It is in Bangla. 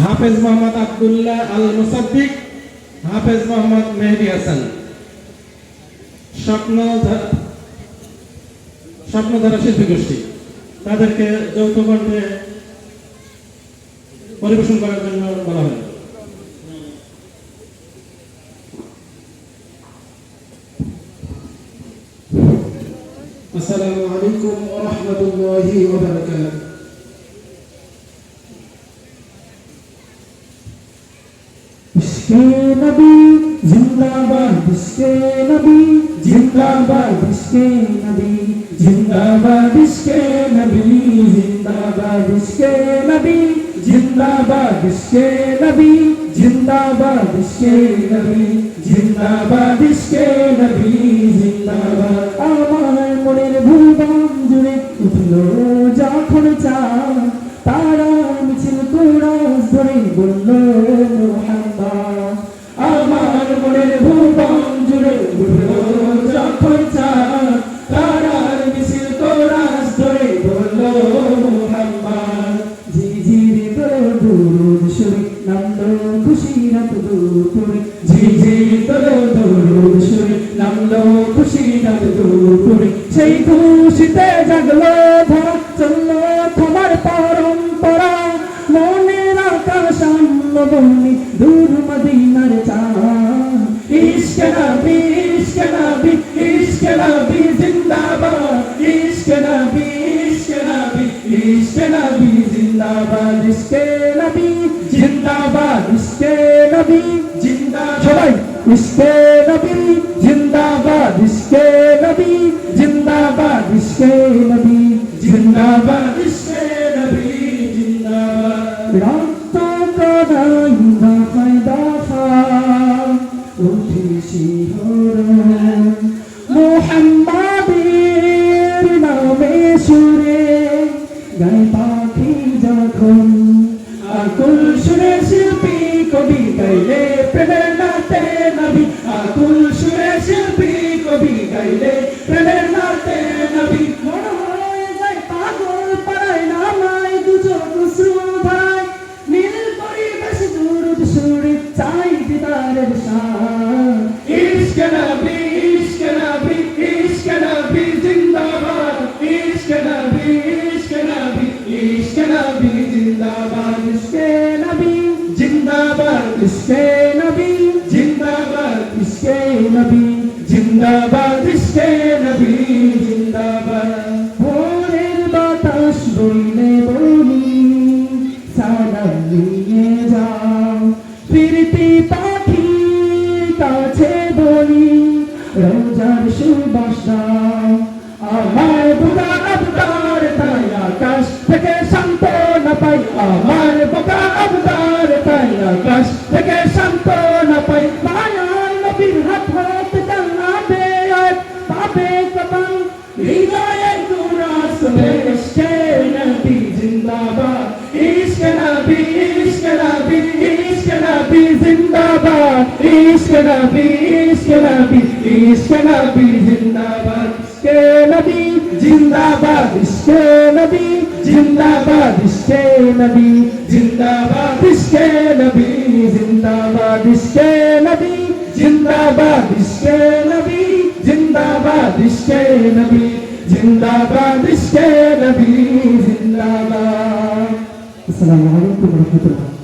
হাফেজ মোহাম্মদ আব্দুল্লাহ আল মুসাদ্দিক, হাফেজ মোহাম্মদ মেহেদী হাসান। স্বপ্নধারা শিল্পী গোষ্ঠী তাদেরকে যৌথ কণ্ঠে পরিবেশন করার জন্য বলা হয়। আসসালামু আলাইকুম ওয়া রাহমাতুল্লাহি ওয়া বারাকাতুহু। ইশকে নবী জিন্দাবাদ, ইশকে নবী জিন্দাবাদ, ইশকে নবী জিন্দাবাদ, ইশকে নবী জিন্দাবাদ, ইশকে নবী জিন্দাবাদ, ইশকে নবী জিন্দাবাদ, ইশকে নবী জিন্দাবাদ, ইশকে নবী জিন্দাবাদ। আমার মনের ভুবন জুড়ে উঠলো যখন চাঁদ, তারা মিছিল কোরআন ধরে বলল মুহাম্মদ। আমার মনের ভুবন জুড়ে উঠলো যখন চাঁদ, তারা মিছিল কোরআন ধরে বলল মুহাম্মদ। ঝিঝিরি তোর দুরুদ সুরে নামলো খুশিরাত দুপুরে, ঝিঝিরি তোর দুরুদ সুরে নামলো খুশিরাত দুপুরে। সেই খুশিতে জাগলো ধরা, চললো তোমার পরম্পরা, মনের আকাশ আনবনি দূর মদিনার চাঁদ। ইশকে নবী, ইশকে নবী, ইশকে নবী জিন্দাবাদ, ইশকে নবী, ইশকে নবী, ইশকে নবী জিন্দাবাদ, ইশকে নবী জিন্দাবাদ, ইশকে নবী জিন্দাবাদ। সবাই ইশকে নবী জিন্দাবাদ, ইশকে নবী জিন্দাবাদ, ইশকে নবী জিন্দাবাদ, ইশকে নবী জিন্দাবাদ। রক্ত কদাই দফায় দফায় উঠে শিহরণ, মুহাম্মাদের নামে সুরে গায় পাখি যখন, আকুল সুরে শিল্পী কবি গাইলে প্রেমের নাতে নবী, আকুল সুরে শিল্পী কবি গাইলে প্রেমের নাতে নবী। মনে হয়ে যায় পাগল পাড়ায় নামায় দুচোখ শ্রুধায়, নীল পরিবেশ দুরুদ সুরে চাই দিদারের শান। ইশকে নবী, ইশকে নবী, ইশকে নবী জিন্দাবাদ, ইশকে নবী, ইশকে নবী, ইশকে নবী জিন্দাবাদ, ইশকে নবী জিন্দাবাদ, ইশকে নবী জিন্দাবাদ, ইশকে নবী জিন্দাবাদ, ইশকে নবী জিন্দাবাদ। ভোরের বাতাস বইলে বলি সালাম নিয়ে যাও, ফিরতি পাখির কাছে বলি রোজার সুবাস দাও। আমার বোকা আবদার তাই আকাশ থেকে সান্ত্বনা পাই, আমার বোকা আবদার তাই আকাশ থেকে সান্ত্বনা পাই। মায়ার নবীর হাত হতে জান্না দেয় পাবে কদম, হৃদয়ের দুরাস ইশকে নবী জিন্দাবাদ, ইশকে নবী, ইশকে নবী, ইশকে নবী জিন্দাবাদ, ইশকে নবী, ইশকে নবী, ইশকে নবী জিন্দাবাদ, ইশকে নবী জিন্দাবাদ, ইশকে নবী জিন্দাবাদ, ইশকে নবী জিন্দাবাদ, ইশকে নবী জিন্দাবাদ, ইশকে নবী জিন্দাবাদ, ইশকে নবী জিন্দাবাদ, ইশকে নবী জিন্দাবাদ, ইশকে নবী জিন্দাবাদ। আসসালামু আলাইকুম ওয়া রাহমাতুল্লাহ।